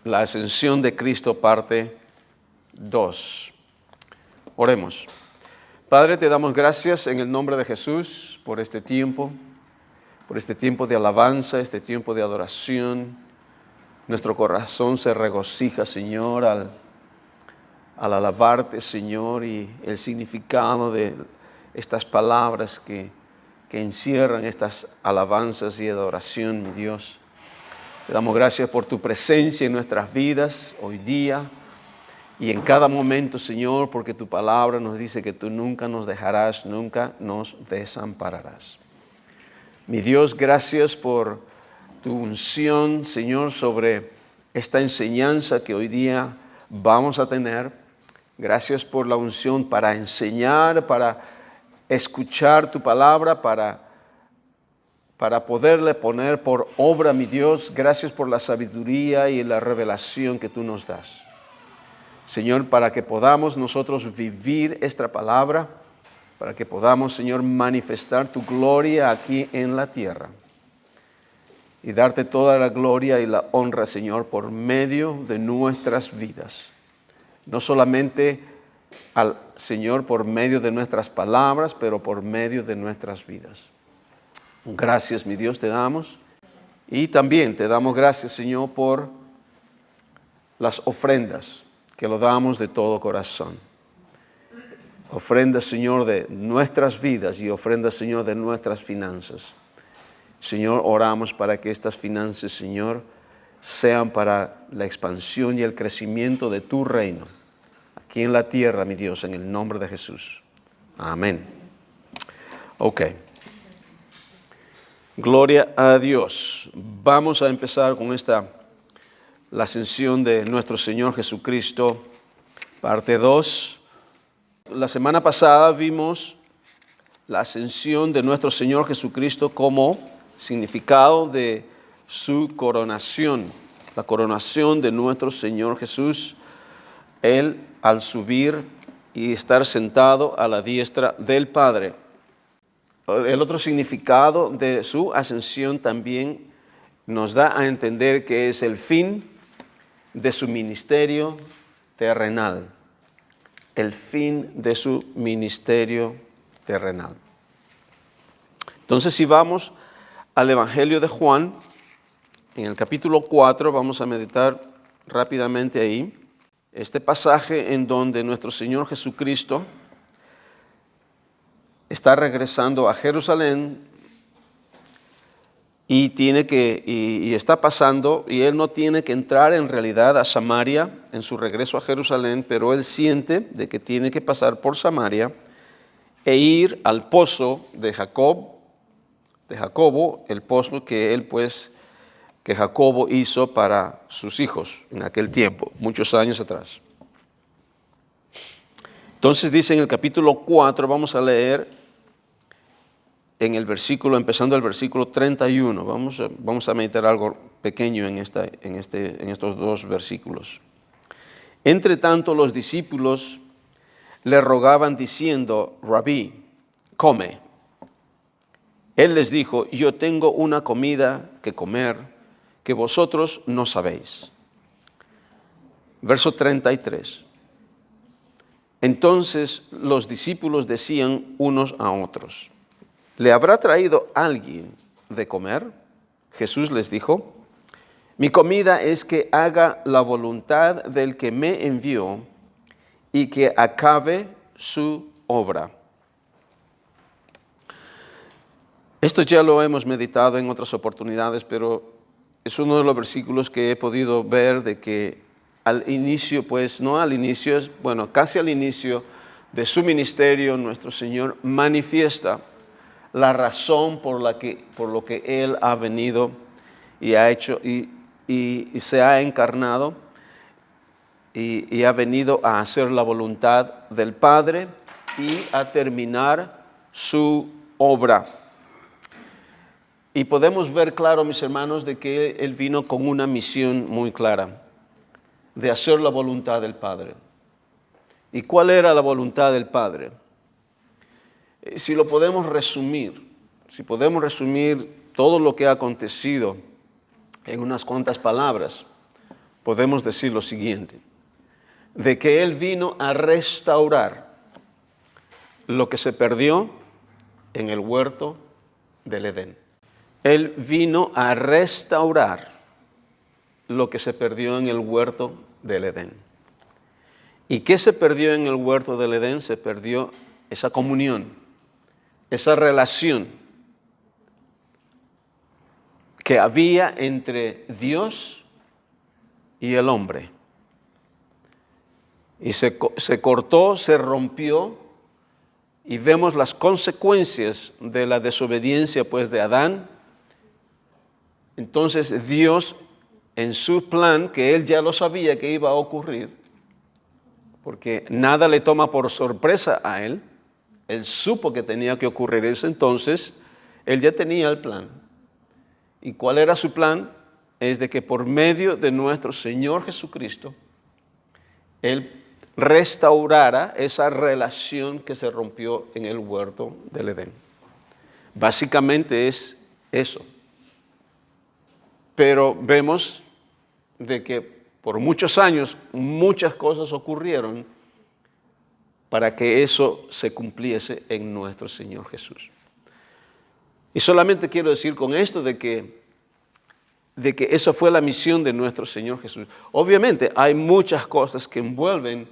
La ascensión de Cristo, parte 2. Oremos. Padre, te damos gracias en el nombre de Jesús por este tiempo de alabanza, este tiempo de adoración. Nuestro corazón se regocija, Señor, al alabarte, Señor, y el significado de estas palabras que encierran estas alabanzas y adoración, mi Dios. Te damos gracias por tu presencia en nuestras vidas hoy día y en cada momento, Señor, porque tu palabra nos dice que tú nunca nos dejarás, nunca nos desampararás. Mi Dios, gracias por tu unción, Señor, sobre esta enseñanza que hoy día vamos a tener. Gracias por la unción para enseñar, para escuchar tu palabra, para poderle poner por obra, mi Dios. Gracias por la sabiduría y la revelación que tú nos das. Señor, para que podamos nosotros vivir esta palabra, para que podamos, Señor, manifestar tu gloria aquí en la tierra. Y darte toda la gloria y la honra, Señor, por medio de nuestras vidas. No solamente al Señor por medio de nuestras palabras, pero por medio de nuestras vidas. Gracias, mi Dios, te damos. Y también te damos gracias, Señor, por las ofrendas que lo damos de todo corazón. Ofrendas, Señor, de nuestras vidas y ofrendas, Señor, de nuestras finanzas. Señor, oramos para que estas finanzas, Señor, sean para la expansión y el crecimiento de tu reino. Aquí en la tierra, mi Dios, en el nombre de Jesús. Amén. Ok. Gloria a Dios. Vamos a empezar con la ascensión de nuestro Señor Jesucristo, parte 2. La semana pasada vimos la ascensión de nuestro Señor Jesucristo como significado de su coronación, la coronación de nuestro Señor Jesús, Él al subir y estar sentado a la diestra del Padre. El otro significado de su ascensión también nos da a entender que es el fin de su ministerio terrenal. El fin de su ministerio terrenal. Entonces, si vamos al Evangelio de Juan, en el capítulo 4, vamos a meditar rápidamente ahí. Este pasaje en donde nuestro Señor Jesucristo está regresando a Jerusalén y está pasando, y Él no tiene que entrar en realidad a Samaria en su regreso a Jerusalén, pero Él siente de que tiene que pasar por Samaria e ir al pozo de Jacobo, el pozo que Jacobo hizo para sus hijos en aquel tiempo, muchos años atrás. Entonces dice en el capítulo 4, vamos a leer empezando el versículo 31. Vamos a meditar algo pequeño en estos dos versículos. Entre tanto, los discípulos le rogaban diciendo: Rabí, come. Él les dijo: yo tengo una comida que comer que vosotros no sabéis. Verso 33. Entonces los discípulos decían unos a otros: ¿le habrá traído alguien de comer? Jesús les dijo: mi comida es que haga la voluntad del que me envió y que acabe su obra. Esto ya lo hemos meditado en otras oportunidades, pero es uno de los versículos que he podido ver de que casi al inicio de su ministerio, nuestro Señor manifiesta la razón por lo que Él ha venido y ha hecho y se ha encarnado y ha venido a hacer la voluntad del Padre y a terminar su obra. Y podemos ver claro, mis hermanos, de que Él vino con una misión muy clara, de hacer la voluntad del Padre. ¿Y cuál era la voluntad del Padre? Si podemos resumir todo lo que ha acontecido en unas cuantas palabras, podemos decir lo siguiente, de que Él vino a restaurar lo que se perdió en el huerto del Edén. Él vino a restaurar lo que se perdió en el huerto del Edén. ¿Y qué se perdió en el huerto del Edén? Se perdió esa comunión, esa relación que había entre Dios y el hombre. Y se cortó, se rompió, y vemos las consecuencias de la desobediencia pues de Adán. Entonces Dios, en su plan, que Él ya lo sabía que iba a ocurrir, porque nada le toma por sorpresa a Él, Él supo que tenía que ocurrir eso, entonces Él ya tenía el plan. ¿Y cuál era su plan? Es de que por medio de nuestro Señor Jesucristo, Él restaurara esa relación que se rompió en el huerto del Edén. Básicamente es eso. Pero vemos de que por muchos años muchas cosas ocurrieron para que eso se cumpliese en nuestro Señor Jesús. Y solamente quiero decir con esto de que esa fue la misión de nuestro Señor Jesús. Obviamente hay muchas cosas que envuelven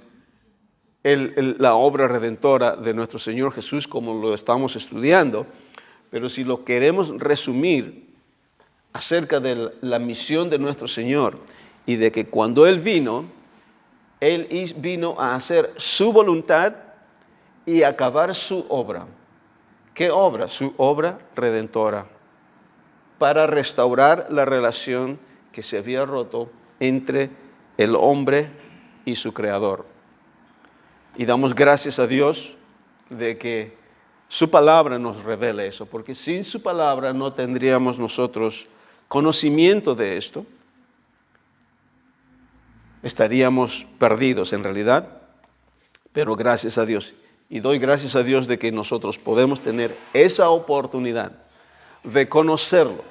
la obra redentora de nuestro Señor Jesús, como lo estamos estudiando, pero si lo queremos resumir acerca de la misión de nuestro Señor y de que cuando Él vino a hacer su voluntad y acabar su obra. ¿Qué obra? Su obra redentora, para restaurar la relación que se había roto entre el hombre y su Creador. Y damos gracias a Dios de que su palabra nos revela eso, porque sin su palabra no tendríamos nosotros conocimiento de esto. Estaríamos perdidos en realidad, pero gracias a Dios. Y doy gracias a Dios de que nosotros podemos tener esa oportunidad de conocerlo.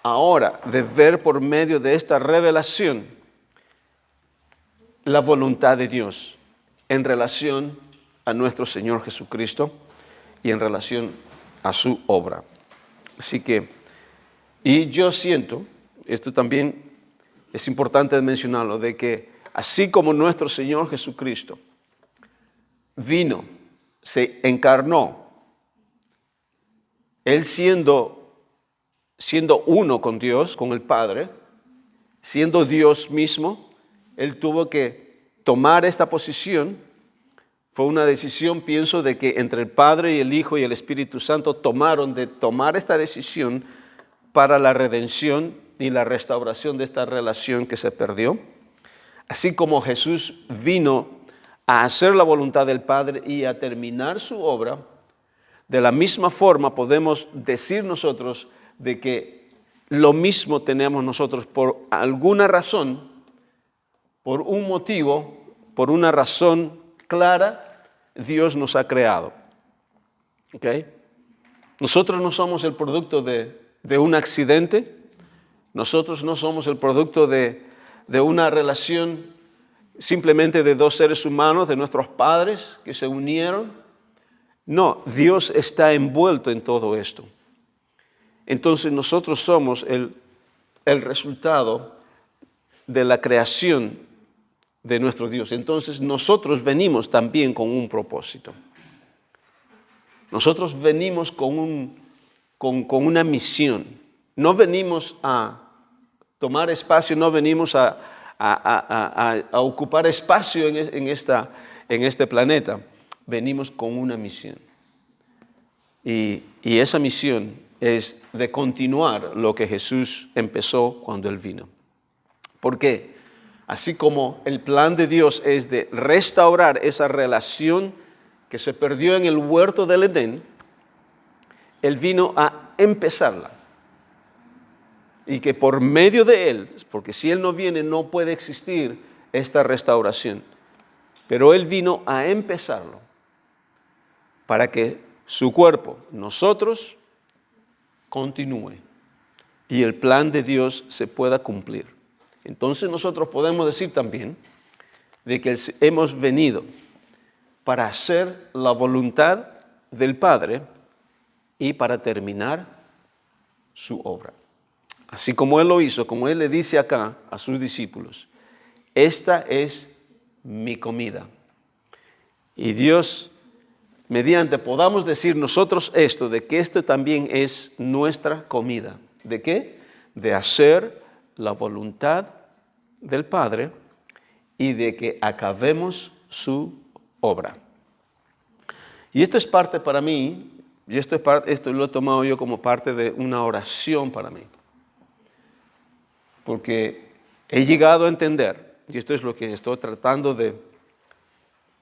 Ahora, de ver por medio de esta revelación la voluntad de Dios en relación a nuestro Señor Jesucristo y en relación a su obra. Así que, y yo siento, esto también es importante mencionarlo, de que así como nuestro Señor Jesucristo vino, se encarnó, Él siendo uno con Dios, con el Padre, siendo Dios mismo, Él tuvo que tomar esta posición. Fue una decisión, pienso, de que entre el Padre y el Hijo y el Espíritu Santo tomaron esta decisión para la redención y la restauración de esta relación que se perdió. Así como Jesús vino a hacer la voluntad del Padre y a terminar su obra, de la misma forma podemos decir nosotros de que lo mismo tenemos nosotros por alguna razón, por un motivo, por una razón clara, Dios nos ha creado. ¿Okay? Nosotros no somos el producto de un accidente, nosotros no somos el producto de una relación simplemente de dos seres humanos, de nuestros padres que se unieron. No, Dios está envuelto en todo esto. Entonces nosotros somos el resultado de la creación de nuestro Dios. Entonces nosotros venimos también con un propósito. Nosotros venimos con una misión. No venimos a tomar espacio, no venimos a ocupar espacio en este planeta. Venimos con una misión. Y esa misión es de continuar lo que Jesús empezó cuando Él vino. ¿Por qué? Así como el plan de Dios es de restaurar esa relación que se perdió en el huerto del Edén, Él vino a empezarla. Y que por medio de Él, porque si Él no viene no puede existir esta restauración, pero Él vino a empezarlo para que su cuerpo, nosotros, continúe y el plan de Dios se pueda cumplir. Entonces nosotros podemos decir también de que hemos venido para hacer la voluntad del Padre y para terminar su obra. Así como Él lo hizo, como Él le dice acá a sus discípulos, esta es mi comida. Y Dios, mediante podamos decir nosotros esto, de que esto también es nuestra comida. ¿De qué? De hacer la voluntad del Padre y de que acabemos su obra. Y esto es parte para mí, y esto lo he tomado yo como parte de una oración para mí. Porque he llegado a entender, y esto es lo que estoy tratando de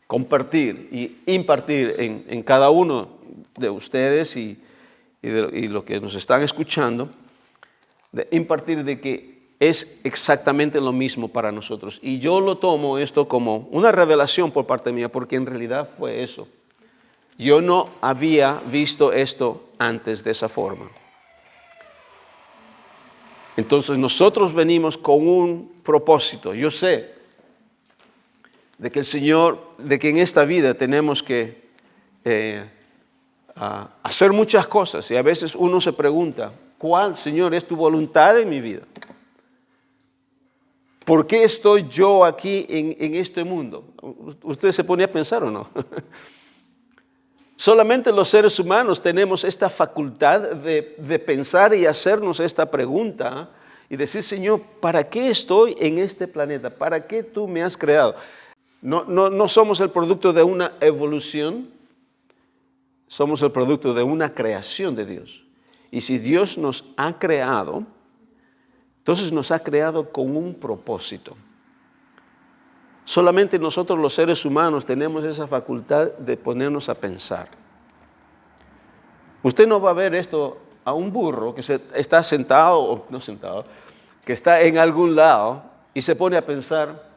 compartir y impartir en cada uno de ustedes y lo que nos están escuchando, de impartir de que es exactamente lo mismo para nosotros. Y yo lo tomo esto como una revelación por parte mía, porque en realidad fue eso. Yo no había visto esto antes de esa forma. Entonces nosotros venimos con un propósito. Yo sé de que el Señor, de que en esta vida tenemos que hacer muchas cosas. Y a veces uno se pregunta, ¿cuál, Señor, es tu voluntad en mi vida? ¿Por qué estoy yo aquí en este mundo? ¿Usted se pone a pensar o no? Solamente los seres humanos tenemos esta facultad de pensar y hacernos esta pregunta y decir, Señor, ¿para qué estoy en este planeta? ¿Para qué tú me has creado? No somos el producto de una evolución, somos el producto de una creación de Dios. Y si Dios nos ha creado, entonces nos ha creado con un propósito. Solamente nosotros los seres humanos tenemos esa facultad de ponernos a pensar. Usted no va a ver esto a un burro que está sentado, o no sentado, que está en algún lado y se pone a pensar,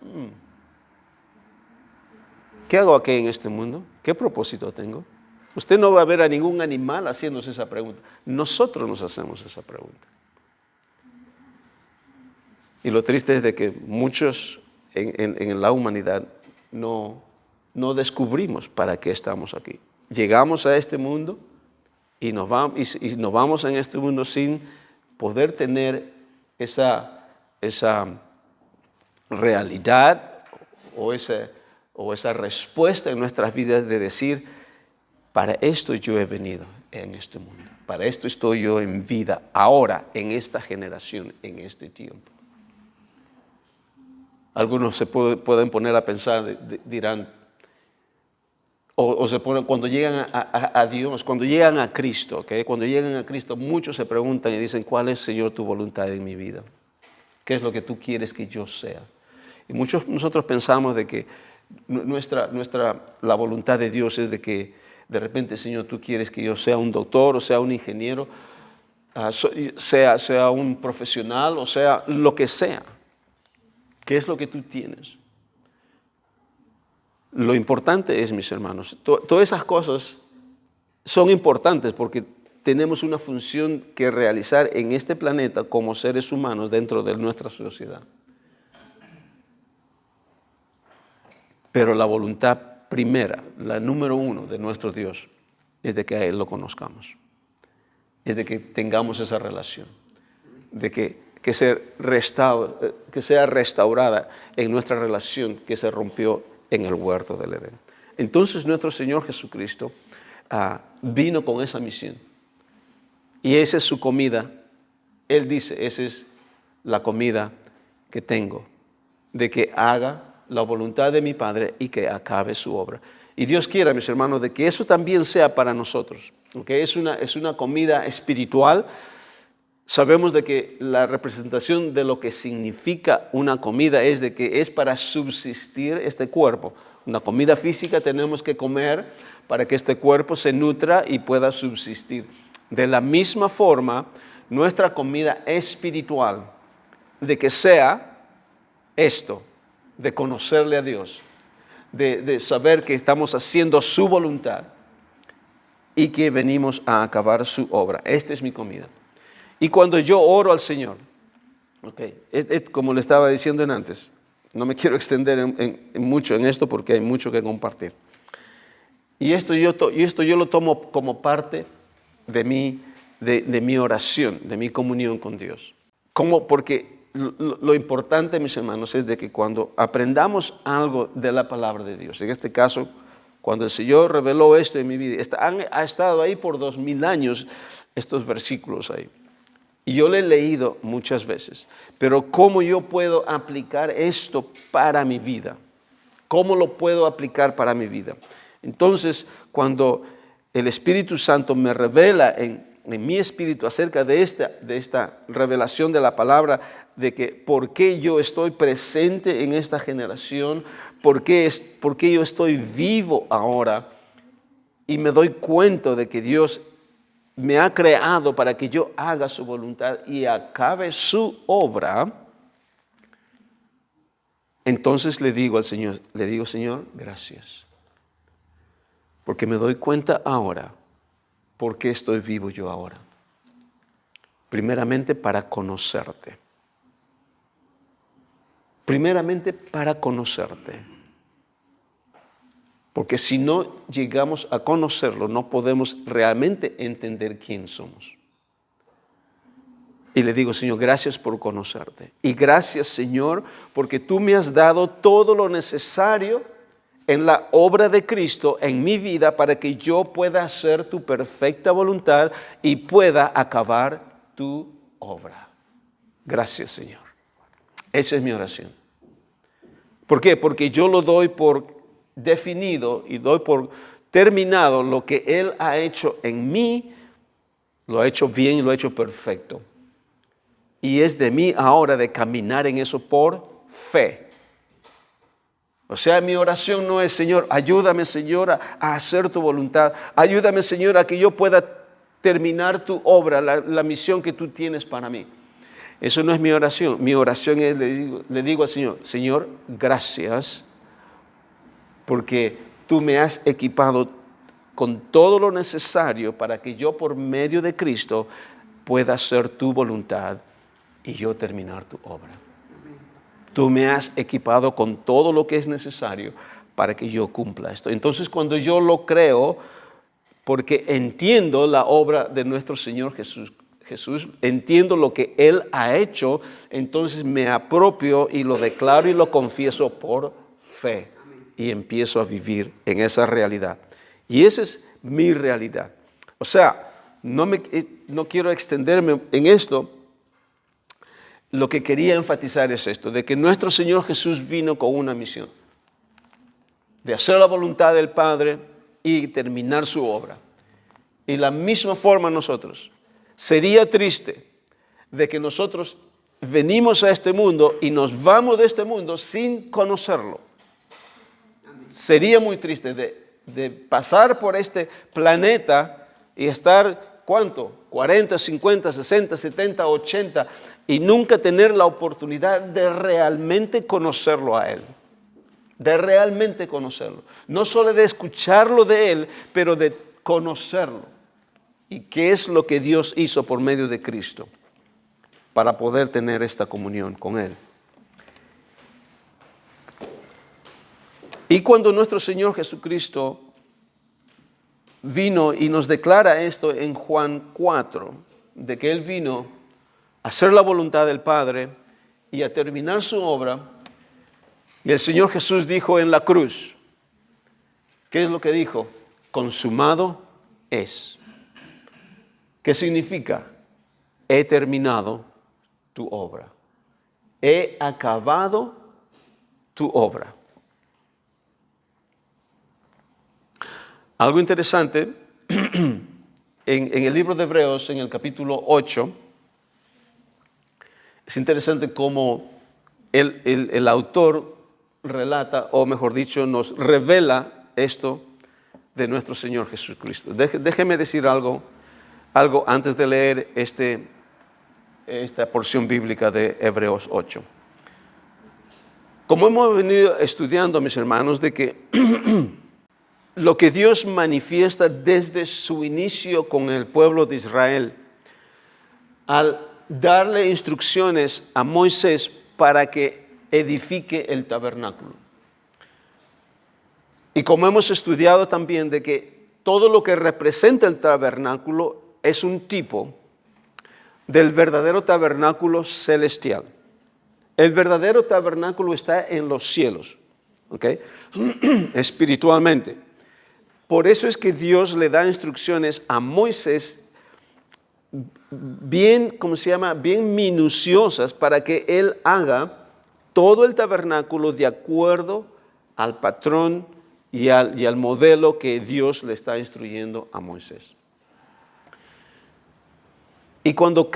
¿qué hago aquí en este mundo? ¿Qué propósito tengo? Usted no va a ver a ningún animal haciéndose esa pregunta. Nosotros nos hacemos esa pregunta. Y lo triste es de que muchos en la humanidad no descubrimos para qué estamos aquí. Llegamos a este mundo y nos vamos en este mundo sin poder tener esa realidad o esa respuesta en nuestras vidas de decir, para esto yo he venido en este mundo, para esto estoy yo en vida ahora, en esta generación, en este tiempo. Algunos se pueden poner a pensar, dirán, o se ponen, cuando llegan a Dios, cuando llegan a Cristo, ¿okay? Cuando llegan a Cristo, muchos se preguntan y dicen, ¿cuál es, Señor, tu voluntad en mi vida? ¿Qué es lo que tú quieres que yo sea? Y muchos nosotros pensamos de que la voluntad de Dios es de que de repente, Señor, tú quieres que yo sea un doctor o sea un ingeniero, sea un profesional o sea lo que sea. ¿Qué es lo que tú tienes? Lo importante es, mis hermanos, todas esas cosas son importantes porque tenemos una función que realizar en este planeta como seres humanos dentro de nuestra sociedad. Pero la voluntad primera, la número uno de nuestro Dios, es de que a Él lo conozcamos, es de que tengamos esa relación, de que sea restaurada en nuestra relación que se rompió en el huerto del Edén. Entonces nuestro Señor Jesucristo vino con esa misión y esa es su comida. Él dice, esa es la comida que tengo, de que haga la voluntad de mi Padre y que acabe su obra. Y Dios quiera, mis hermanos, de que eso también sea para nosotros, ¿okay? Es una comida espiritual. Sabemos de que la representación de lo que significa una comida es de que es para subsistir este cuerpo. Una comida física tenemos que comer para que este cuerpo se nutra y pueda subsistir. De la misma forma, nuestra comida espiritual, de que sea esto, de conocerle a Dios, de saber que estamos haciendo su voluntad y que venimos a acabar su obra. Esta es mi comida. Y cuando yo oro al Señor, Ok, como le estaba diciendo antes, no me quiero extender mucho en esto porque hay mucho que compartir. Y esto yo lo tomo como parte de mi oración, de mi comunión con Dios. Porque lo importante, mis hermanos, es de que cuando aprendamos algo de la palabra de Dios, en este caso, cuando el Señor reveló esto en mi vida, ha estado ahí por 2000 años estos versículos ahí. Y yo lo he leído muchas veces, pero ¿cómo yo puedo aplicar esto para mi vida? ¿Cómo lo puedo aplicar para mi vida? Entonces, cuando el Espíritu Santo me revela en mi espíritu acerca de esta revelación de la palabra, de que por qué yo estoy presente en esta generación, por qué yo estoy vivo ahora, y me doy cuenta de que Dios me ha creado para que yo haga su voluntad y acabe su obra, entonces le digo al Señor, Señor, gracias. Porque me doy cuenta ahora por qué estoy vivo yo ahora. Primeramente para conocerte. Primeramente para conocerte. Porque si no llegamos a conocerlo, no podemos realmente entender quién somos. Y le digo, Señor, gracias por conocerte. Y gracias, Señor, porque tú me has dado todo lo necesario en la obra de Cristo en mi vida para que yo pueda hacer tu perfecta voluntad y pueda acabar tu obra. Gracias, Señor. Esa es mi oración. ¿Por qué? Porque yo lo doy por definido y doy por terminado lo que Él ha hecho en mí, lo ha hecho bien y lo ha hecho perfecto. Y es de mí ahora de caminar en eso por fe. O sea, mi oración no es, Señor, ayúdame, Señor, a hacer tu voluntad. Ayúdame, Señor, a que yo pueda terminar tu obra, la misión que tú tienes para mí. Eso no es mi oración. Mi oración es, le digo al Señor, Señor, gracias, porque tú me has equipado con todo lo necesario para que yo, por medio de Cristo, pueda hacer tu voluntad y yo terminar tu obra. Tú me has equipado con todo lo que es necesario para que yo cumpla esto. Entonces, cuando yo lo creo, porque entiendo la obra de nuestro Señor Jesús, entiendo lo que Él ha hecho, entonces me apropio y lo declaro y lo confieso por fe. Y empiezo a vivir en esa realidad. Y esa es mi realidad. O sea, no quiero extenderme en esto. Lo que quería enfatizar es esto, de que nuestro Señor Jesús vino con una misión, de hacer la voluntad del Padre y terminar su obra. Y la misma forma nosotros. Sería triste de que nosotros venimos a este mundo y nos vamos de este mundo sin conocerlo. Sería muy triste de pasar por este planeta y estar, ¿cuánto? 40, 50, 60, 70, 80 y nunca tener la oportunidad de realmente conocerlo a Él. De realmente conocerlo. No solo de escucharlo de Él, pero de conocerlo. ¿Y qué es lo que Dios hizo por medio de Cristo para poder tener esta comunión con Él? Y cuando nuestro Señor Jesucristo vino y nos declara esto en Juan 4, de que Él vino a hacer la voluntad del Padre y a terminar su obra, y el Señor Jesús dijo en la cruz, ¿qué es lo que dijo? Consumado es. ¿Qué significa? He terminado tu obra. He acabado tu obra. Algo interesante, en el libro de Hebreos, en el capítulo 8, es interesante cómo el autor relata, o mejor dicho, nos revela esto de nuestro Señor Jesucristo. Déjeme decir algo antes de leer esta porción bíblica de Hebreos 8. Como hemos venido estudiando, mis hermanos, de que lo que Dios manifiesta desde su inicio con el pueblo de Israel, al darle instrucciones a Moisés para que edifique el tabernáculo. Y como hemos estudiado también de que todo lo que representa el tabernáculo es un tipo del verdadero tabernáculo celestial. El verdadero tabernáculo está en los cielos, ¿ok? Espiritualmente. Por eso es que Dios le da instrucciones a Moisés bien, bien minuciosas para que él haga todo el tabernáculo de acuerdo al patrón y al modelo que Dios le está instruyendo a Moisés. Y cuando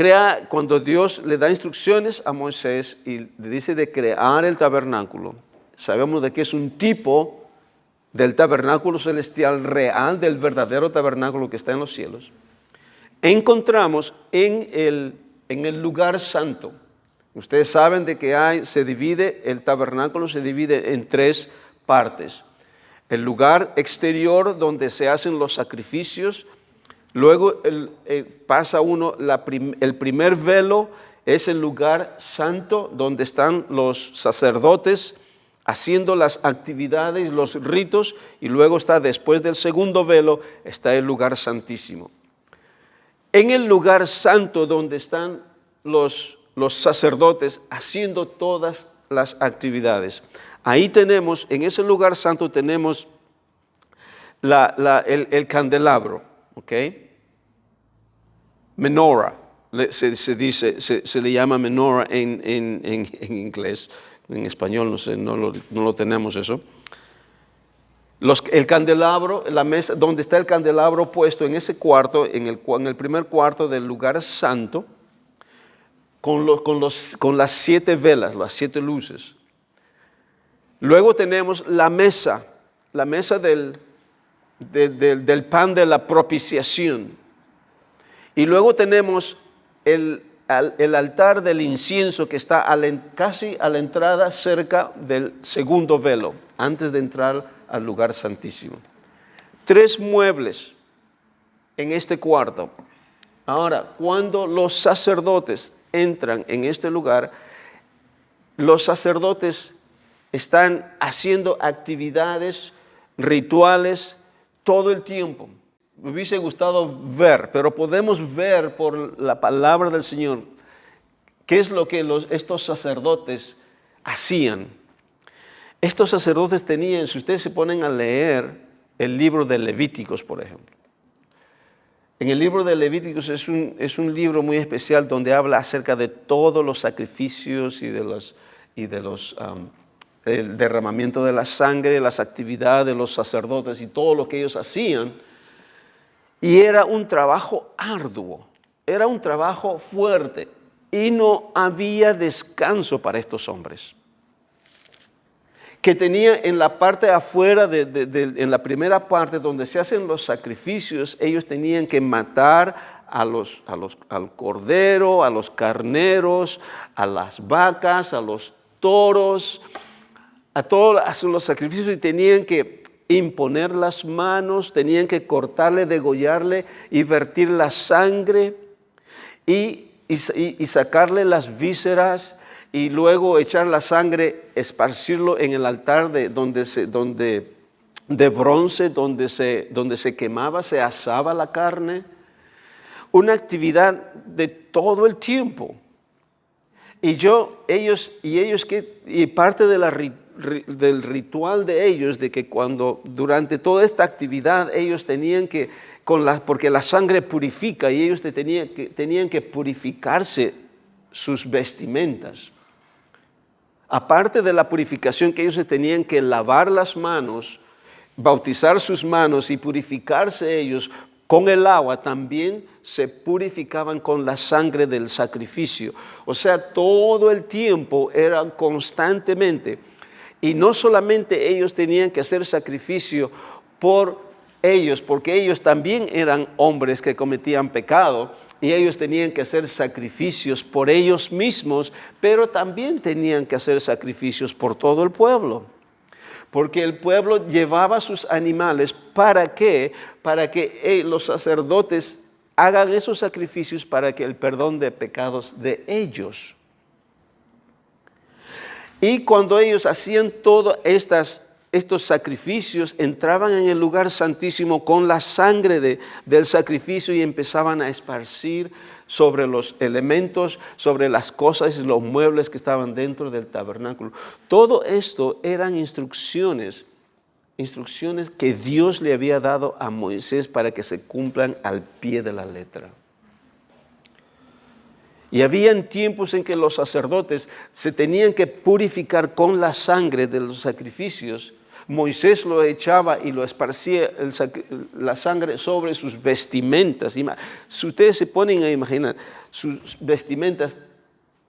Dios le da instrucciones a Moisés y le dice de crear el tabernáculo, sabemos de que es un tipo del tabernáculo celestial real, del verdadero tabernáculo que está en los cielos. Encontramos en el lugar santo. Ustedes saben de que el tabernáculo se divide en 3 partes. El lugar exterior donde se hacen los sacrificios. Luego pasa el primer velo es el lugar santo donde están los sacerdotes haciendo las actividades, los ritos, y luego después del segundo velo, está el lugar santísimo. En el lugar santo donde están los sacerdotes haciendo todas las actividades. Ahí tenemos, en ese lugar santo tenemos el candelabro, ¿ok? Menorah, se le llama menorah en inglés, en español no sé, no lo tenemos eso. El candelabro, la mesa, donde está el candelabro puesto en ese cuarto, en el primer cuarto del lugar santo, con las 7 velas, las 7 luces. Luego tenemos la mesa del pan de la propiciación. Y luego tenemos el altar del incienso que está casi a la entrada cerca del segundo velo, antes de entrar al lugar santísimo. 3 muebles en este cuarto. Ahora, cuando los sacerdotes entran en este lugar, los sacerdotes están haciendo actividades rituales todo el tiempo. Me hubiese gustado ver, pero podemos ver por la palabra del Señor qué es lo que estos sacerdotes hacían. Estos sacerdotes tenían, si ustedes se ponen a leer el libro de Levíticos, por ejemplo. En el libro de Levíticos es un libro muy especial donde habla acerca de todos los sacrificios y el derramamiento de la sangre, las actividades de los sacerdotes y todo lo que ellos hacían. Y era un trabajo arduo, era un trabajo fuerte y no había descanso para estos hombres. Que tenía en la parte de afuera, en la primera parte donde se hacen los sacrificios, ellos tenían que matar al cordero, a los carneros, a las vacas, a los toros, a todos los sacrificios, y tenían que imponer las manos, tenían que cortarle, degollarle y vertir la sangre y sacarle las vísceras y luego echar la sangre, esparcirlo en el altar de bronce donde se quemaba, se asaba la carne. Una actividad de todo el tiempo. Y parte del ritual de ellos, de que durante toda esta actividad ellos tenían que, porque la sangre purifica, y ellos tenían que purificarse sus vestimentas. Aparte de la purificación que ellos se tenían que lavar las manos, bautizar sus manos y purificarse ellos con el agua, también se purificaban con la sangre del sacrificio. O sea, todo el tiempo era constantemente. Y no solamente ellos tenían que hacer sacrificio por ellos, porque ellos también eran hombres que cometían pecado, y ellos tenían que hacer sacrificios por ellos mismos, pero también tenían que hacer sacrificios por todo el pueblo. Porque el pueblo llevaba sus animales, ¿para qué? Para que los sacerdotes hagan esos sacrificios para que el perdón de pecados de ellos. Y cuando ellos hacían todos estos sacrificios, entraban en el lugar santísimo con la sangre del sacrificio y empezaban a esparcir sobre los elementos, sobre las cosas y los muebles que estaban dentro del tabernáculo. Todo esto eran instrucciones que Dios le había dado a Moisés para que se cumplan al pie de la letra. Y habían tiempos en que los sacerdotes se tenían que purificar con la sangre de los sacrificios. Moisés lo echaba y lo esparcía la sangre sobre sus vestimentas. Si ustedes se ponen a imaginar sus vestimentas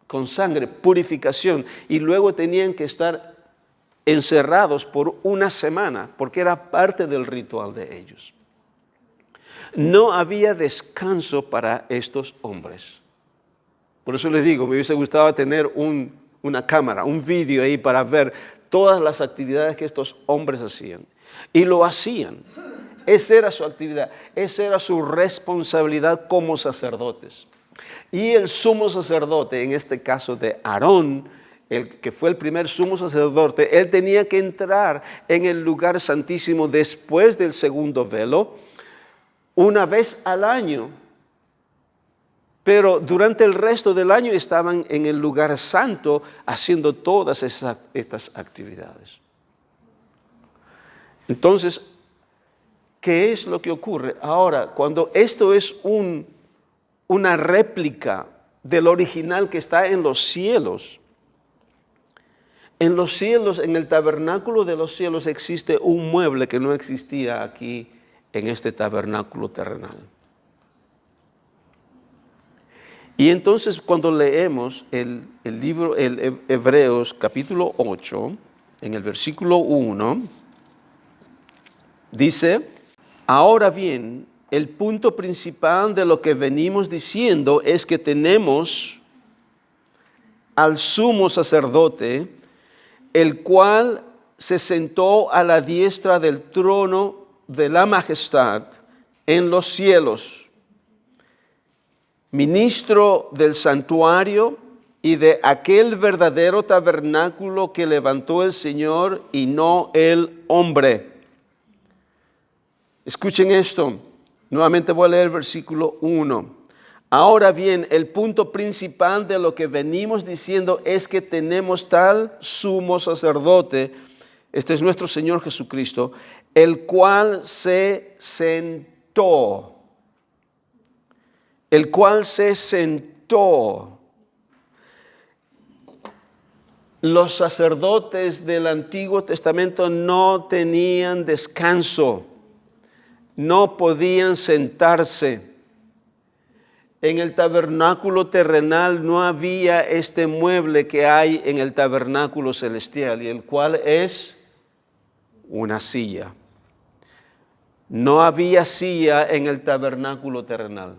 con sangre, purificación, y luego tenían que estar encerrados por una semana, porque era parte del ritual de ellos. No había descanso para estos hombres. Por eso les digo, me hubiese gustado tener una cámara, un vídeo ahí para ver todas las actividades que estos hombres hacían. Y lo hacían. Esa era su actividad, esa era su responsabilidad como sacerdotes. Y el sumo sacerdote, en este caso de Aarón, el que fue el primer sumo sacerdote, él tenía que entrar en el lugar santísimo después del segundo velo, una vez al año. Pero durante el resto del año estaban en el lugar santo haciendo todas estas actividades. Entonces, ¿qué es lo que ocurre? Ahora, cuando esto es una réplica del original que está en los cielos, en el tabernáculo de los cielos existe un mueble que no existía aquí en este tabernáculo terrenal. Y entonces cuando leemos el libro, Hebreos capítulo 8, en el versículo 1, dice, ahora bien, el punto principal de lo que venimos diciendo es que tenemos al sumo sacerdote, el cual se sentó a la diestra del trono de la majestad en los cielos, ministro del santuario y de aquel verdadero tabernáculo que levantó el Señor y no el hombre. Escuchen esto, nuevamente voy a leer el versículo 1. Ahora bien, el punto principal de lo que venimos diciendo es que tenemos tal sumo sacerdote, este es nuestro Señor Jesucristo, el cual se sentó. El cual se sentó. Los sacerdotes del Antiguo Testamento no tenían descanso, no podían sentarse. En el tabernáculo terrenal no había este mueble que hay en el tabernáculo celestial, y el cual es una silla. No había silla en el tabernáculo terrenal.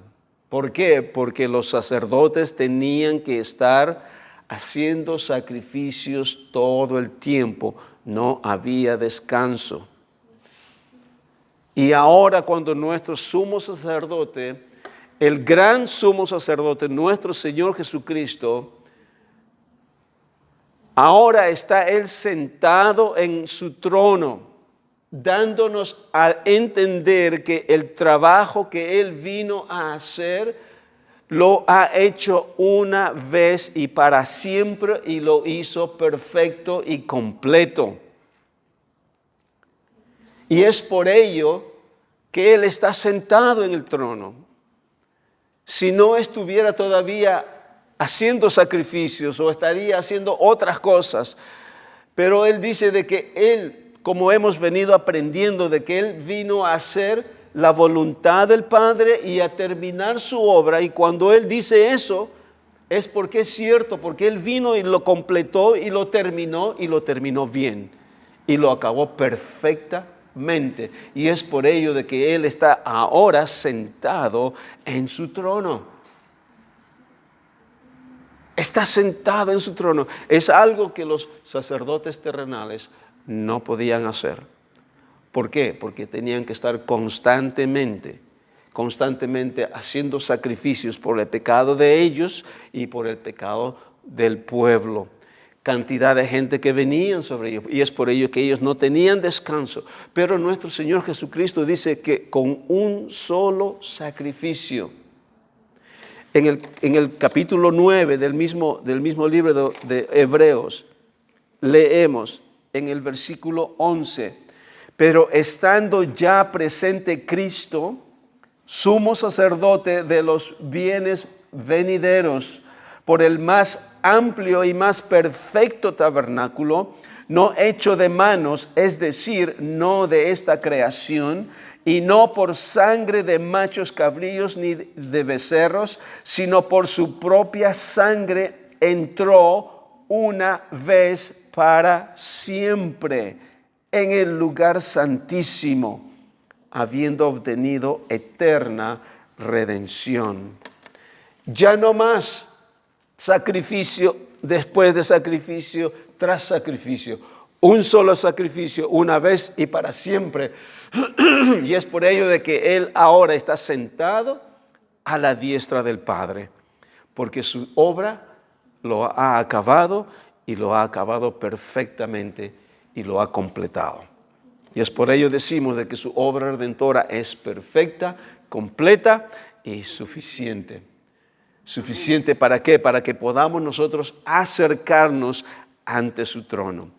¿Por qué? Porque los sacerdotes tenían que estar haciendo sacrificios todo el tiempo. No había descanso. Y ahora cuando nuestro sumo sacerdote, el gran sumo sacerdote, nuestro Señor Jesucristo, ahora está Él sentado en su trono, dándonos a entender que el trabajo que Él vino a hacer, lo ha hecho una vez y para siempre, y lo hizo perfecto y completo. Y es por ello que Él está sentado en el trono. Si no estuviera todavía haciendo sacrificios o estaría haciendo otras cosas, pero Él dice de que Él, como hemos venido aprendiendo, de que Él vino a hacer la voluntad del Padre y a terminar su obra. Y cuando Él dice eso, es porque es cierto, porque Él vino y lo completó y lo terminó bien. Y lo acabó perfectamente. Y es por ello de que Él está ahora sentado en su trono. Está sentado en su trono. Es algo que los sacerdotes terrenales no podían hacer. ¿Por qué? Porque tenían que estar constantemente constantemente haciendo sacrificios por el pecado de ellos y por el pecado del pueblo. Cantidad de gente que venían sobre ellos, y es por ello que ellos no tenían descanso. Pero nuestro Señor Jesucristo dice que con un solo sacrificio, en el capítulo 9 del mismo libro de Hebreos, leemos en el versículo 11, pero estando ya presente Cristo, sumo sacerdote de los bienes venideros, por el más amplio y más perfecto tabernáculo, no hecho de manos, es decir, no de esta creación, y no por sangre de machos cabríos ni de becerros, sino por su propia sangre entró una vez para siempre en el lugar santísimo, habiendo obtenido eterna redención. Ya no más sacrificio después de sacrificio tras sacrificio. Un solo sacrificio, una vez y para siempre. Y es por ello de que Él ahora está sentado a la diestra del Padre, porque su obra lo ha acabado y lo ha acabado perfectamente y lo ha completado. Y es por ello decimos de que su obra redentora es perfecta, completa y suficiente. ¿Suficiente para qué? Para que podamos nosotros acercarnos ante su trono.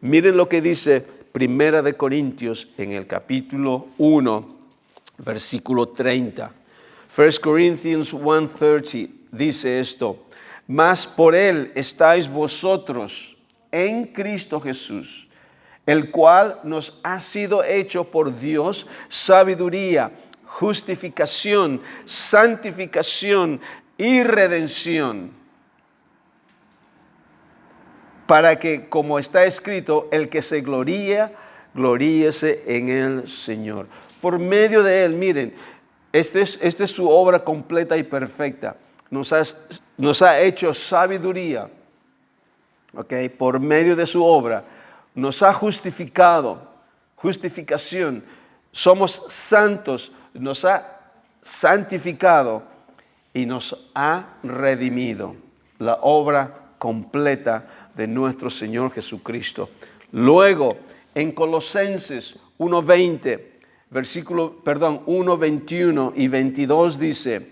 Miren lo que dice Primera de Corintios en el capítulo 1, versículo 30. 1 Corinthians 1:30 dice esto: mas por él estáis vosotros en Cristo Jesús, el cual nos ha sido hecho por Dios sabiduría, justificación, santificación y redención, para que, como está escrito, el que se gloría, gloríese en el Señor. Por medio de Él, miren, esta es su obra completa y perfecta. Nos ha hecho sabiduría, ¿okay? Por medio de su obra. Nos ha justificado, justificación. Somos santos, nos ha santificado y nos ha redimido. La obra completa de nuestro Señor Jesucristo. Luego, en Colosenses 1:21 y 22 dice: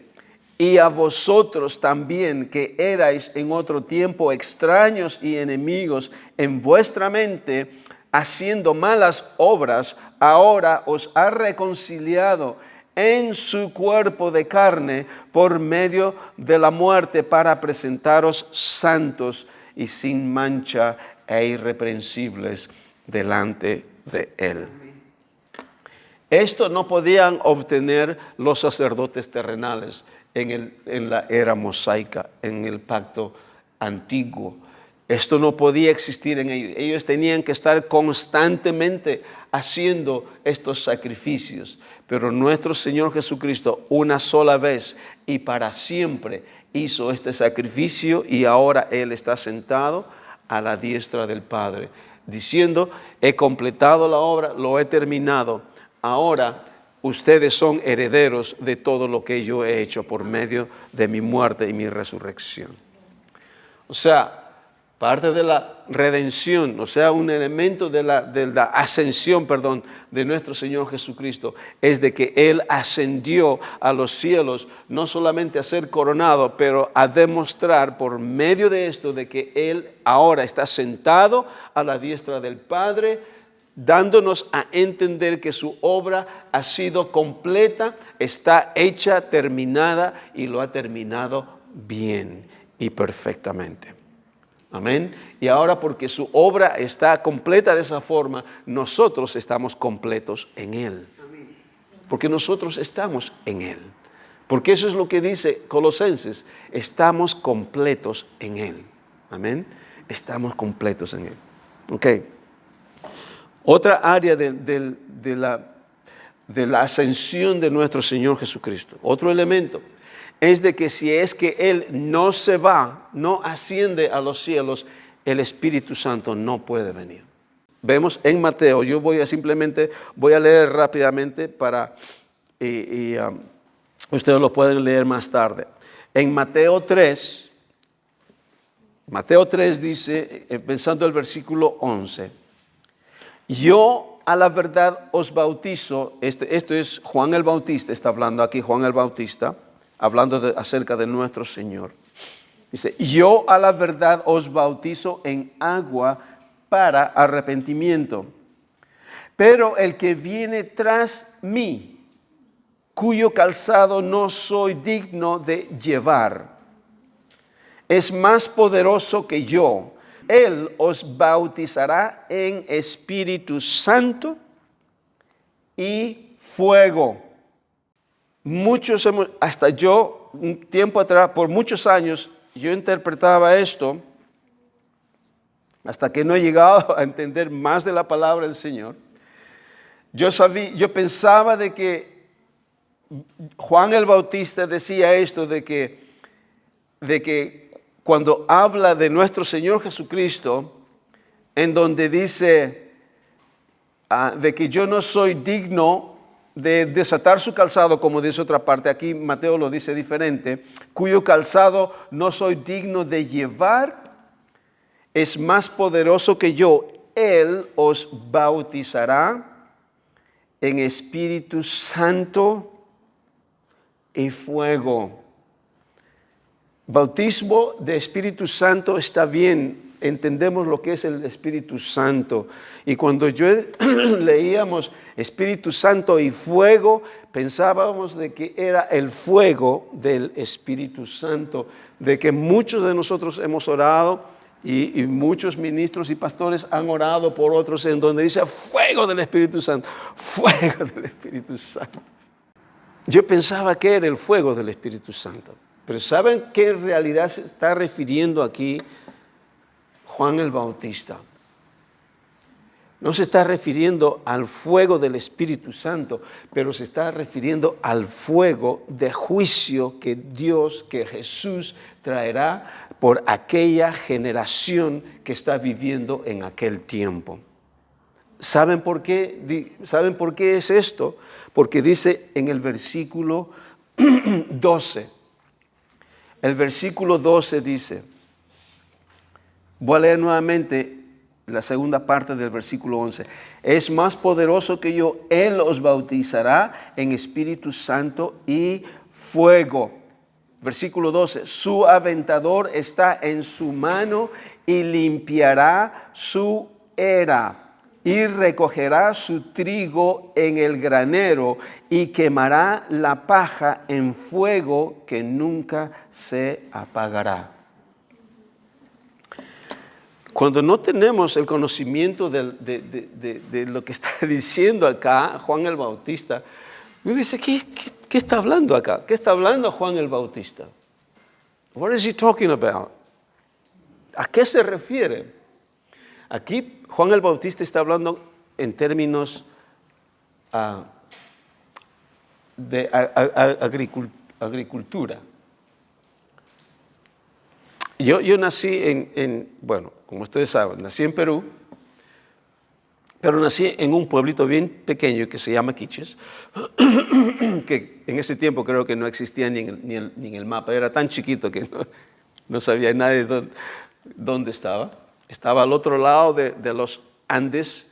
y a vosotros también, que erais en otro tiempo extraños y enemigos en vuestra mente, haciendo malas obras, ahora os ha reconciliado en su cuerpo de carne por medio de la muerte, para presentaros santos y sin mancha e irreprensibles delante de Él. Esto no podían obtener los sacerdotes terrenales en la era mosaica, en el pacto antiguo. Esto no podía existir en ellos. Ellos tenían que estar constantemente haciendo estos sacrificios. Pero nuestro Señor Jesucristo, una sola vez y para siempre, hizo este sacrificio, y ahora Él está sentado a la diestra del Padre, diciendo: he completado la obra, lo he terminado. Ahora ustedes son herederos de todo lo que yo he hecho por medio de mi muerte y mi resurrección. O sea, parte de la redención, o sea, un elemento de la ascensión, de nuestro Señor Jesucristo, es de que Él ascendió a los cielos, no solamente a ser coronado, pero a demostrar por medio de esto de que Él ahora está sentado a la diestra del Padre, dándonos a entender que su obra ha sido completa, está hecha, terminada, y lo ha terminado bien y perfectamente. Amén. Y ahora, porque su obra está completa de esa forma, nosotros estamos completos en Él. Porque nosotros estamos en Él. Porque eso es lo que dice Colosenses: estamos completos en Él. Amén. Estamos completos en Él. Ok. Otra área de la ascensión de nuestro Señor Jesucristo, otro elemento, es de que si es que Él no se va, no asciende a los cielos, el Espíritu Santo no puede venir. Vemos en Mateo, yo voy a leer rápidamente para Ustedes lo pueden leer más tarde. En Mateo 3 dice, pensando el versículo 11, yo a la verdad os bautizo, esto es Juan el Bautista, está hablando aquí Juan el Bautista, hablando acerca de nuestro Señor. Dice, yo a la verdad os bautizo en agua para arrepentimiento, pero el que viene tras mí, cuyo calzado no soy digno de llevar, es más poderoso que yo. Él os bautizará en Espíritu Santo y fuego. Hasta yo, un tiempo atrás, por muchos años, yo interpretaba esto, hasta que no he llegado a entender más de la palabra del Señor. Yo pensaba de que Juan el Bautista decía esto, de que cuando habla de nuestro Señor Jesucristo, en donde dice de que yo no soy digno de desatar su calzado, como dice otra parte, aquí Mateo lo dice diferente, cuyo calzado no soy digno de llevar, es más poderoso que yo. Él os bautizará en Espíritu Santo y fuego. Bautismo de Espíritu Santo está bien, entendemos lo que es el Espíritu Santo. Y cuando leíamos Espíritu Santo y fuego, pensábamos de que era el fuego del Espíritu Santo, de que muchos de nosotros hemos orado y muchos ministros y pastores han orado por otros en donde dice fuego del Espíritu Santo, fuego del Espíritu Santo. Yo pensaba que era el fuego del Espíritu Santo. Pero ¿saben qué en realidad se está refiriendo aquí Juan el Bautista? No se está refiriendo al fuego del Espíritu Santo, pero se está refiriendo al fuego de juicio que Jesús traerá por aquella generación que está viviendo en aquel tiempo. ¿Saben por qué? ¿Saben por qué es esto? Porque dice en el versículo 12. El versículo 12 dice, voy a leer nuevamente la segunda parte del versículo 11. Es más poderoso que yo, Él os bautizará en Espíritu Santo y fuego. Versículo 12, su aventador está en su mano y limpiará su era y recogerá su trigo en el granero y quemará la paja en fuego que nunca se apagará. Cuando no tenemos el conocimiento de lo que está diciendo acá Juan el Bautista, uno dice, ¿qué está hablando acá? ¿Qué está hablando Juan el Bautista? What is he talking about? ¿A qué se refiere? Aquí Juan el Bautista está hablando en términos de agricultura. Yo nací bueno, como ustedes saben, nací en Perú, pero nací en un pueblito bien pequeño que se llama Quiches, que en ese tiempo creo que no existía ni en el mapa, era tan chiquito que no sabía nadie dónde estaba. Estaba al otro lado de los Andes,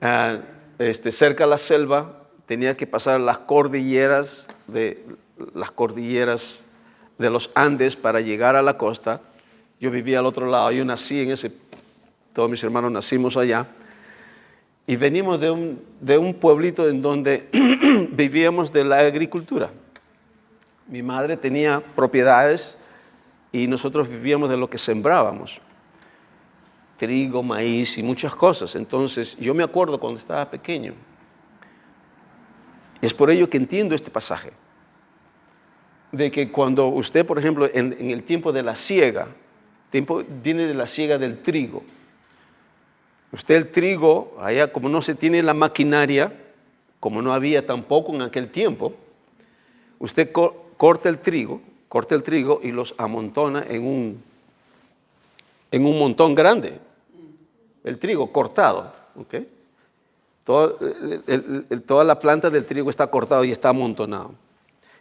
cerca de la selva, tenía que pasar las cordilleras de los Andes para llegar a la costa. Yo vivía al otro lado, yo nací todos mis hermanos nacimos allá, y venimos de un pueblito en donde vivíamos de la agricultura. Mi madre tenía propiedades y nosotros vivíamos de lo que sembrábamos. Trigo, maíz y muchas cosas. Entonces, yo me acuerdo cuando estaba pequeño. Es por ello que entiendo este pasaje. De que cuando usted, por ejemplo, en el tiempo de la siega, viene de la siega del trigo. Usted el trigo, allá como no se tiene la maquinaria, como no había tampoco en aquel tiempo, usted corta el trigo y los amontona en un montón grande. El trigo cortado, ¿ok? Toda la planta del trigo está cortado y está amontonado.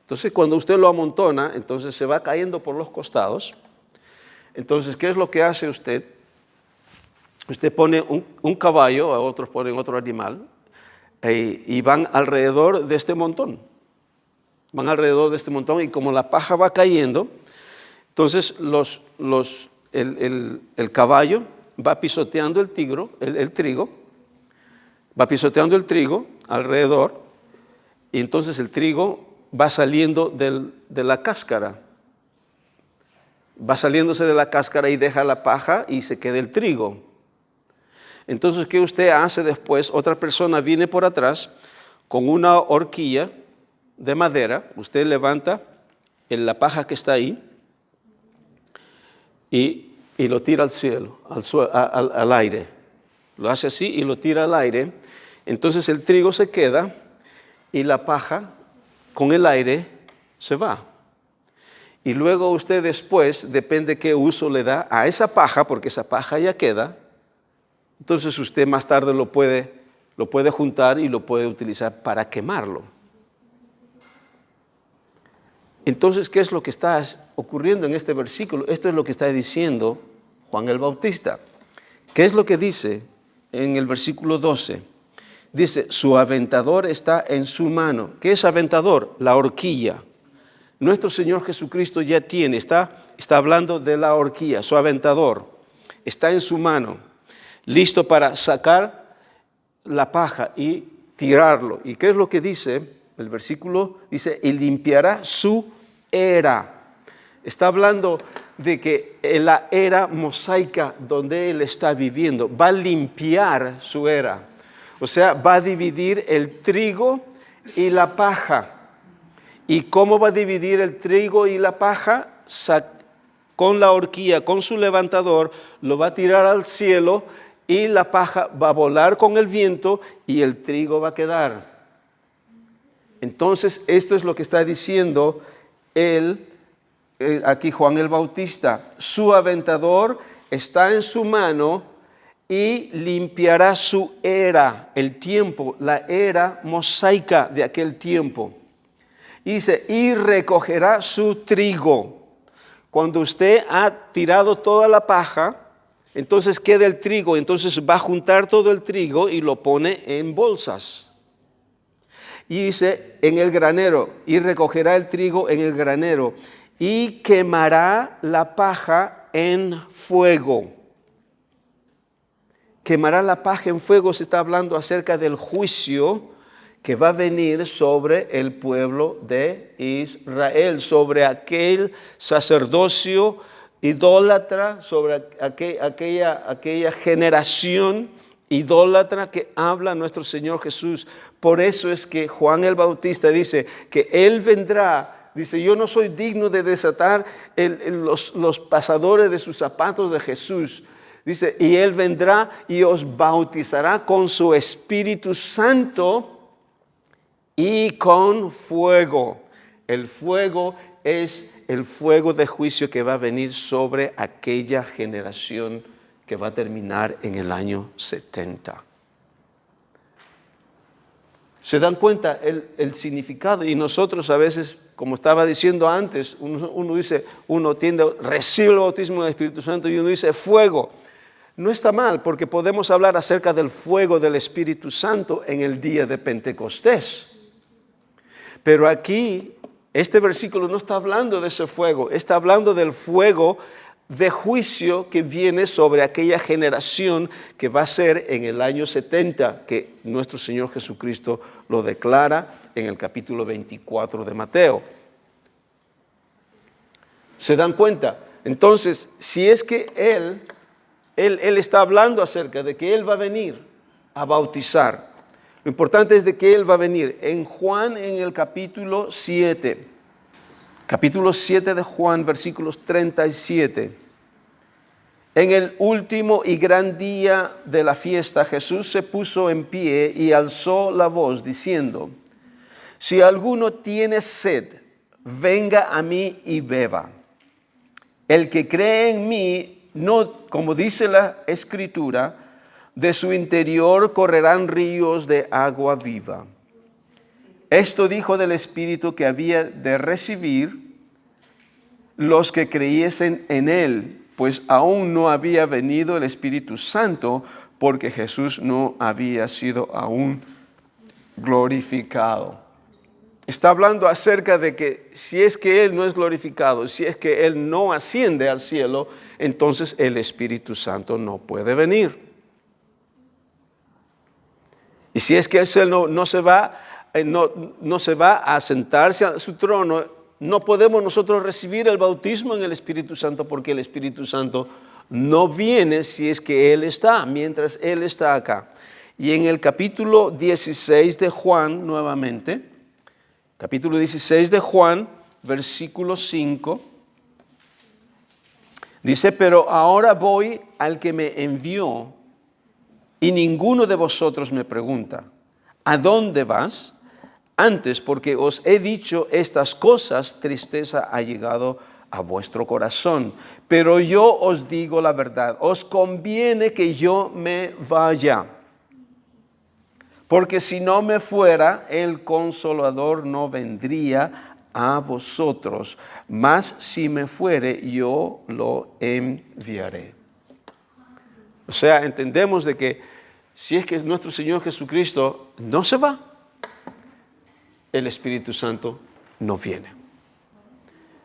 Entonces, cuando usted lo amontona, entonces se va cayendo por los costados. Entonces, ¿qué es lo que hace usted? Usted pone un caballo, a otros ponen otro animal, y van alrededor de este montón. Van alrededor de este montón y como la paja va cayendo, entonces el caballo va pisoteando el trigo, va pisoteando el trigo alrededor, y entonces el trigo va saliendo de la cáscara. Va saliéndose de la cáscara y deja la paja y se queda el trigo. Entonces, ¿qué usted hace después? Otra persona viene por atrás con una horquilla de madera. Usted levanta la paja que está ahí y lo tira al cielo, al aire. Lo hace así y lo tira al aire. Entonces el trigo se queda y la paja con el aire se va. Y luego usted después, depende qué uso le da a esa paja, porque esa paja ya queda, entonces usted más tarde lo puede juntar y lo puede utilizar para quemarlo. Entonces, ¿qué es lo que está ocurriendo en este versículo? Esto es lo que está diciendo Juan el Bautista. ¿Qué es lo que dice en el versículo 12? Dice, su aventador está en su mano. ¿Qué es aventador? La horquilla. Nuestro Señor Jesucristo ya tiene, está hablando de la horquilla, su aventador. Está en su mano, listo para sacar la paja y tirarlo. ¿Y qué es lo que dice? El versículo dice, y limpiará su era. Está hablando de que la era mosaica donde Él está viviendo va a limpiar su era. O sea, va a dividir el trigo y la paja. ¿Y cómo va a dividir el trigo y la paja? Con la horquilla, con su levantador, lo va a tirar al cielo y la paja va a volar con el viento y el trigo va a quedar. Entonces, esto es lo que está diciendo aquí Juan el Bautista. Su aventador está en su mano y limpiará su era, el tiempo, la era mosaica de aquel tiempo. Y dice, y recogerá su trigo. Cuando usted ha tirado toda la paja, entonces queda el trigo, entonces va a juntar todo el trigo y lo pone en bolsas. Y dice, en el granero, y recogerá el trigo en el granero, y quemará la paja en fuego. Quemará la paja en fuego, se está hablando acerca del juicio que va a venir sobre el pueblo de Israel, sobre aquel sacerdocio idólatra, sobre aquella generación idólatra que habla nuestro Señor Jesús. Por eso es que Juan el Bautista dice que Él vendrá, dice, yo no soy digno de desatar los pasadores de sus zapatos de Jesús. Dice, y Él vendrá y os bautizará con su Espíritu Santo y con fuego. El fuego es el fuego de juicio que va a venir sobre aquella generación que va a terminar en el año 70. ¿Se dan cuenta el significado? Y nosotros a veces, como estaba diciendo antes, uno dice, uno recibe el bautismo del Espíritu Santo y uno dice fuego. No está mal, porque podemos hablar acerca del fuego del Espíritu Santo en el día de Pentecostés. Pero aquí, este versículo no está hablando de ese fuego, está hablando del fuego de juicio que viene sobre aquella generación que va a ser en el año 70, que nuestro Señor Jesucristo lo declara en el capítulo 24 de Mateo. ¿Se dan cuenta? Entonces, si es que Él está hablando acerca de que Él va a venir a bautizar, lo importante es de que Él va a venir. En Juan, en el capítulo 7 de Juan, versículos 37. En el último y gran día de la fiesta, Jesús se puso en pie y alzó la voz diciendo, si alguno tiene sed, venga a mí y beba. El que cree en mí, no, como dice la Escritura, de su interior correrán ríos de agua viva. Esto dijo del Espíritu que había de recibir los que creyesen en Él, pues aún no había venido el Espíritu Santo, porque Jesús no había sido aún glorificado. Está hablando acerca de que si es que Él no es glorificado, si es que Él no asciende al cielo, entonces el Espíritu Santo no puede venir. Y si es que Él no se va a sentarse a su trono, no podemos nosotros recibir el bautismo en el Espíritu Santo, porque el Espíritu Santo no viene si es que Él está, mientras Él está acá. Y en el capítulo 16 de Juan, nuevamente, capítulo 16 de Juan, versículo 5, dice: pero ahora voy al que me envió, y ninguno de vosotros me pregunta, ¿a dónde vas? Antes, porque os he dicho estas cosas, tristeza ha llegado a vuestro corazón. Pero yo os digo la verdad, os conviene que yo me vaya. Porque si no me fuera, el Consolador no vendría a vosotros. Mas si me fuere, yo lo enviaré. O sea, entendemos de que si es que nuestro Señor Jesucristo no se va, el Espíritu Santo no viene.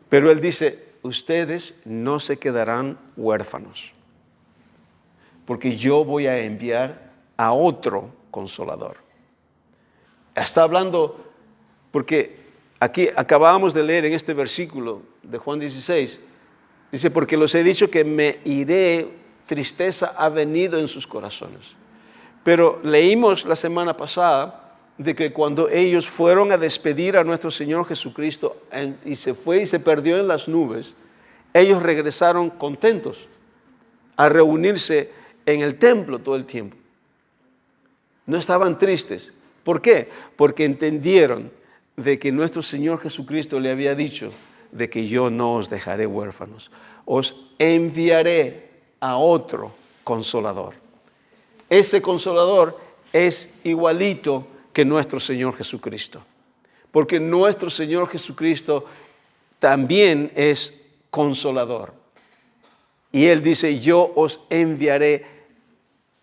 Pero Él dice: ustedes no se quedarán huérfanos, porque yo voy a enviar a otro Consolador. Está hablando, porque aquí acabamos de leer en este versículo de Juan 16, dice: porque los he dicho que me iré, tristeza ha venido en sus corazones. Pero leímos la semana pasada de que cuando ellos fueron a despedir a nuestro Señor Jesucristo y se fue y se perdió en las nubes, ellos regresaron contentos a reunirse en el templo todo el tiempo. No estaban tristes. ¿Por qué? Porque entendieron de que nuestro Señor Jesucristo le había dicho de que yo no os dejaré huérfanos, os enviaré a otro Consolador. Ese Consolador es igualito que nuestro Señor Jesucristo, porque nuestro Señor Jesucristo también es Consolador. Y Él dice: yo os enviaré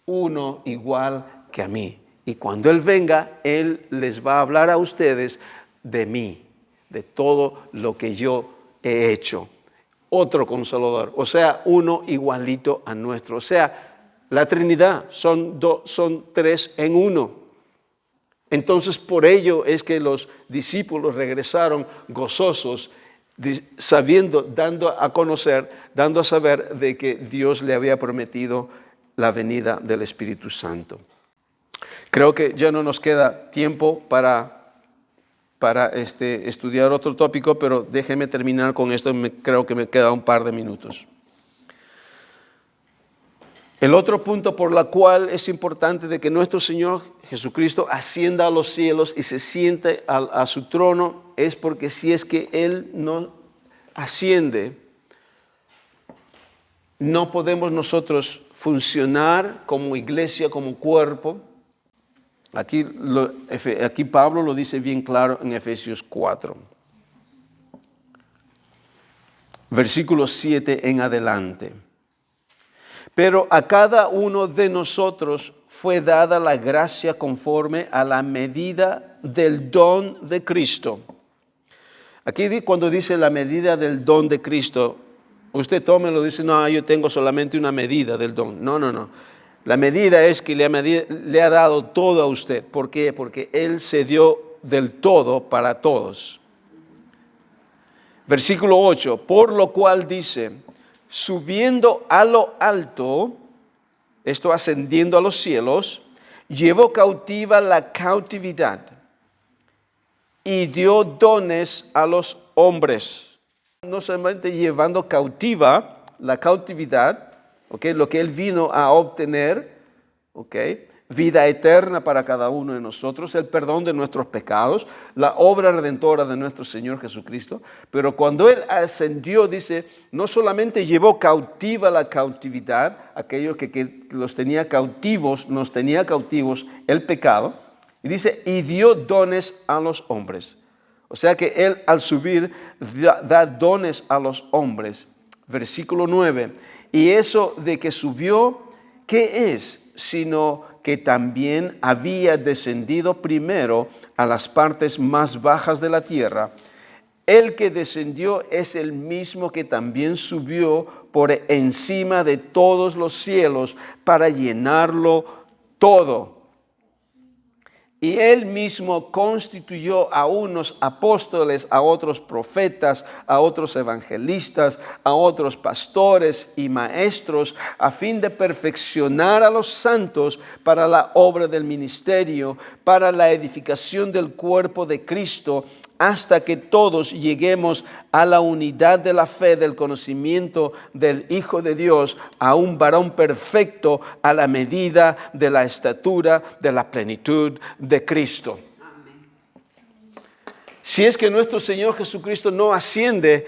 uno igual que a mí. Y cuando Él venga, Él les va a hablar a ustedes de mí, de todo lo que yo he hecho. Otro Consolador, o sea, uno igualito a nuestro. O sea, la Trinidad son tres en uno. Entonces, por ello es que los discípulos regresaron gozosos, sabiendo, dando a saber de que Dios le había prometido la venida del Espíritu Santo. Creo que ya no nos queda tiempo para estudiar otro tópico, pero déjeme terminar con esto. Creo que me queda un par de minutos. El otro punto por la cual es importante de que nuestro Señor Jesucristo ascienda a los cielos y se siente a su trono es porque si es que Él no asciende, no podemos nosotros funcionar como iglesia, como cuerpo. Aquí Pablo lo dice bien claro en Efesios 4. Versículo 7 en adelante. Pero a cada uno de nosotros fue dada la gracia conforme a la medida del don de Cristo. Aquí cuando dice la medida del don de Cristo, usted tómelo y dice: no, yo tengo solamente una medida del don. No. La medida es que le ha dado todo a usted. ¿Por qué? Porque Él se dio del todo para todos. Versículo 8, por lo cual dice: subiendo a lo alto, esto ascendiendo a los cielos, llevó cautiva la cautividad y dio dones a los hombres. No solamente llevando cautiva la cautividad, lo que Él vino a obtener, vida eterna para cada uno de nosotros, el perdón de nuestros pecados, la obra redentora de nuestro Señor Jesucristo. Pero cuando Él ascendió, dice, no solamente llevó cautiva la cautividad, aquellos que los tenía cautivos, nos tenía cautivos el pecado, Y dice, y dio dones a los hombres. O sea que Él al subir da dones a los hombres. Versículo 9. Y eso de que subió, ¿qué es? Sino que también había descendido primero a las partes más bajas de la tierra. El que descendió es el mismo que también subió por encima de todos los cielos para llenarlo todo. Y Él mismo constituyó a unos apóstoles, a otros profetas, a otros evangelistas, a otros pastores y maestros, a fin de perfeccionar a los santos para la obra del ministerio, para la edificación del cuerpo de Cristo, hasta que todos lleguemos a la unidad de la fe, del conocimiento del Hijo de Dios, a un varón perfecto, a la medida de la estatura de la plenitud de Cristo. Si es que nuestro Señor Jesucristo no asciende,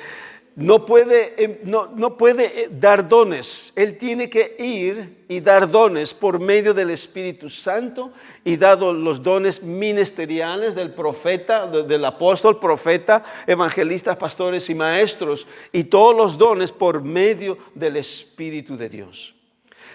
no puede dar dones. Él tiene que ir y dar dones por medio del Espíritu Santo, y dado los dones ministeriales del profeta, del apóstol, profeta, evangelistas, pastores y maestros, y todos los dones por medio del Espíritu de Dios.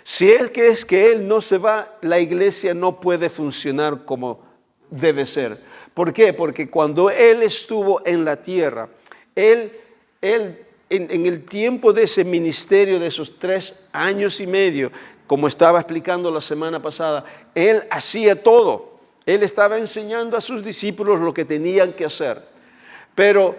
Si Él no se va, la iglesia no puede funcionar como debe ser. ¿Por qué? Porque cuando Él estuvo en la tierra, Él en el tiempo de ese ministerio, de esos 3 años y medio, como estaba explicando la semana pasada, Él hacía todo. Él estaba enseñando a sus discípulos lo que tenían que hacer. Pero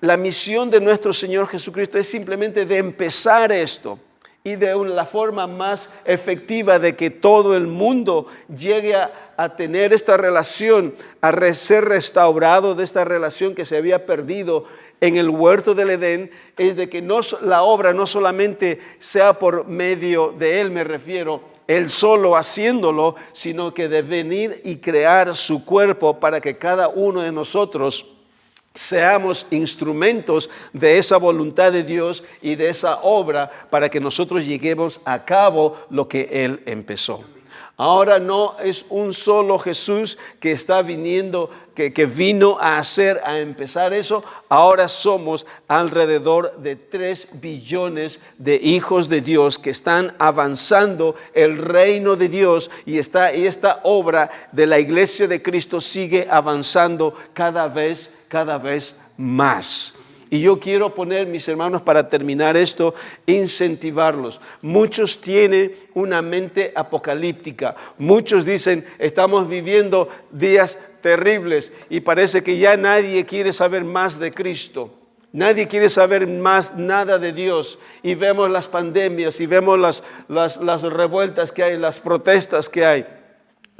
la misión de nuestro Señor Jesucristo es simplemente de empezar esto, y de la forma más efectiva de que todo el mundo llegue a tener esta relación, a ser restaurado de esta relación que se había perdido en el huerto del Edén, es de que la obra no solamente sea por medio de Él, me refiero, Él solo haciéndolo, sino que de venir y crear su cuerpo para que cada uno de nosotros seamos instrumentos de esa voluntad de Dios y de esa obra, para que nosotros lleguemos a cabo lo que Él empezó. Ahora no es un solo Jesús que está viniendo, que vino a empezar eso. Ahora somos alrededor de 3 billones de hijos de Dios que están avanzando el reino de Dios, y esta obra de la iglesia de Cristo sigue avanzando cada vez más. Y yo quiero poner, mis hermanos, para terminar esto, incentivarlos. Muchos tienen una mente apocalíptica. Muchos dicen, estamos viviendo días terribles y parece que ya nadie quiere saber más de Cristo. Nadie quiere saber más nada de Dios. Y vemos las pandemias y vemos las revueltas que hay, las protestas que hay,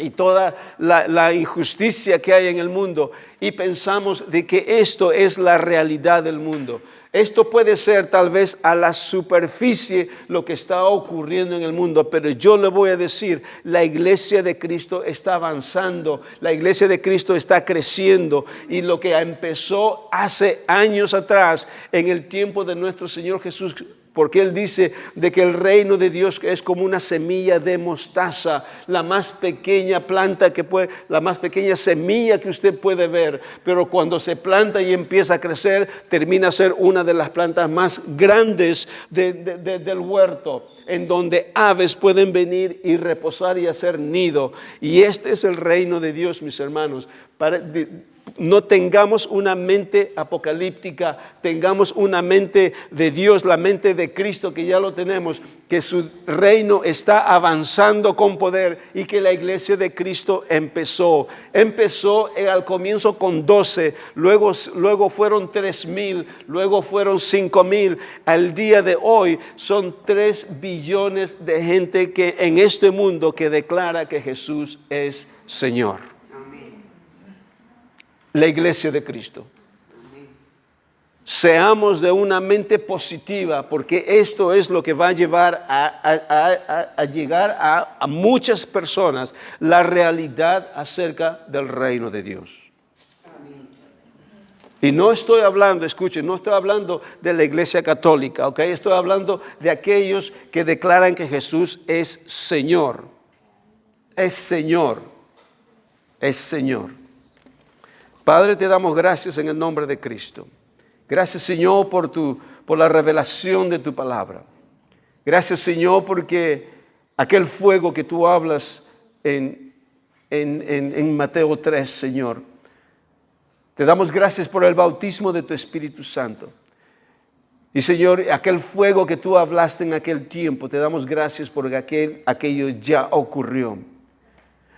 y toda la injusticia que hay en el mundo, y pensamos de que esto es la realidad del mundo. Esto puede ser tal vez a la superficie lo que está ocurriendo en el mundo, pero yo le voy a decir, la iglesia de Cristo está avanzando, la iglesia de Cristo está creciendo, y lo que empezó hace años atrás, en el tiempo de nuestro Señor Jesús, porque Él dice de que el reino de Dios es como una semilla de mostaza, la más pequeña planta la más pequeña semilla que usted puede ver, pero cuando se planta y empieza a crecer, termina a ser una de las plantas más grandes del huerto, en donde aves pueden venir y reposar y hacer nido. Y este es el reino de Dios, mis hermanos. No tengamos una mente apocalíptica, tengamos una mente de Dios, la mente de Cristo, que ya lo tenemos, que su reino está avanzando con poder, y que la iglesia de Cristo empezó al comienzo con 12, luego fueron 3,000, luego fueron 5,000, al día de hoy son 3 billones de gente que en este mundo que declara que Jesús es Señor. La iglesia de Cristo. Seamos de una mente positiva, porque esto es lo que va a llevar a llegar a muchas personas la realidad acerca del reino de Dios. Y no estoy hablando, escuchen, no estoy hablando de la iglesia católica, ¿ok? Estoy hablando de aquellos que declaran que Jesús es Señor. Es Señor. es Señor. Padre, te damos gracias en el nombre de Cristo. Gracias, Señor, por la revelación de tu palabra. Gracias, Señor, porque aquel fuego que tú hablas en Mateo 3, Señor. Te damos gracias por el bautismo de tu Espíritu Santo. Y, Señor, aquel fuego que tú hablaste en aquel tiempo, te damos gracias porque aquello ya ocurrió.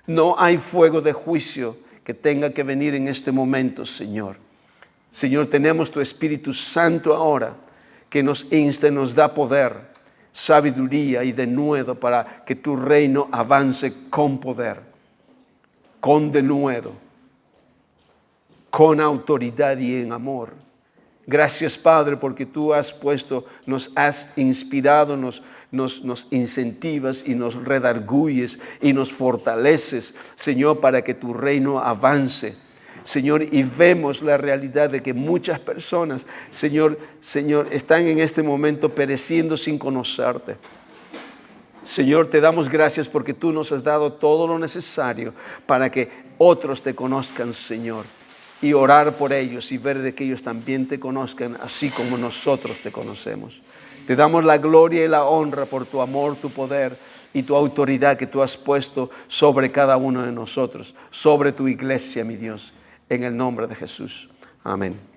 No hay fuego de juicio que tenga que venir en este momento, Señor. Señor, tenemos tu Espíritu Santo ahora que nos insta, nos da poder, sabiduría y denuedo para que tu reino avance con poder, con denuedo, con autoridad y en amor. Gracias, Padre, porque tú nos has inspirado, nos incentivas y nos redarguyes y nos fortaleces, Señor, para que tu reino avance. Señor, y vemos la realidad de que muchas personas, Señor, están en este momento pereciendo sin conocerte. Señor, te damos gracias porque tú nos has dado todo lo necesario para que otros te conozcan, Señor. Y orar por ellos y ver de que ellos también te conozcan, así como nosotros te conocemos. Te damos la gloria y la honra por tu amor, tu poder y tu autoridad que tú has puesto sobre cada uno de nosotros, sobre tu iglesia, mi Dios, en el nombre de Jesús. Amén.